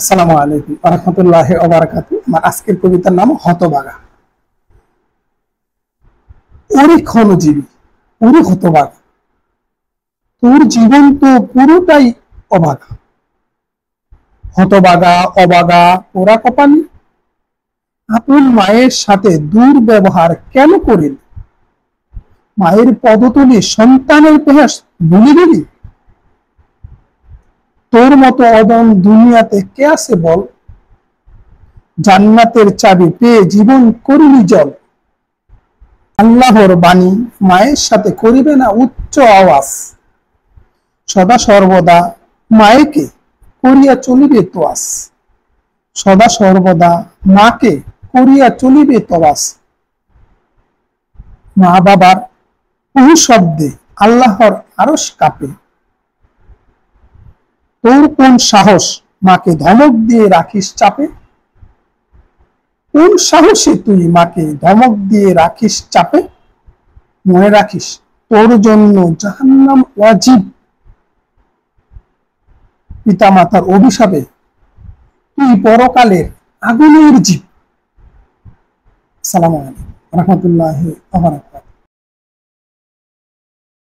আসসালামু আলাইকুম ওয়া রাহমাতুল্লাহি ওয়া বারাকাতুহু। আমার আজকের কবিতার নাম হতবাগা। ওরে ক্ষণজীবী, ওরে হতবাগা, তোর জীবন তো পুরোটাই অবাগা। হতবাগা, অবাগা, পোড়া কপালি, আপন মায়ের সাথে দুর্ব্যবহার কেন করিল? মায়ের পদতলে সন্তানের ইতিহাস ভুলে গেলি? তোর মতো অদম দুনিয়াতে কে আছে বল? জান্নাতের চাবি পেয়ে জীবন করিলি জল। আল্লাহর বাণী মায়ের সাথে করিবে না উচ্চ আওয়াজ। সদা সর্বদা মায়েকে করিয়া চলিবে তোয়াজ। সদা সর্বদা মাকে করিয়া চলিবে তোয়াজ। মা বাবার বহু শব্দে আল্লাহর আরশ কাঁপে। তোর কোন সাহস মাকে ধমক দিয়ে রাখিস চাপে? কোন সাহসে তুই মাকে ধমক দিয়ে রাখিস চাপে? মনে রাখিস তোর জন্য জাহান্নাম ওয়াজিব। পিতা মাতার অভিশাপে তুই পরকালের আগুনের জীব। আসসালামু আলাইকুম ওয়া রাহমাতুল্লাহি ওয়া বারাকাতুহু।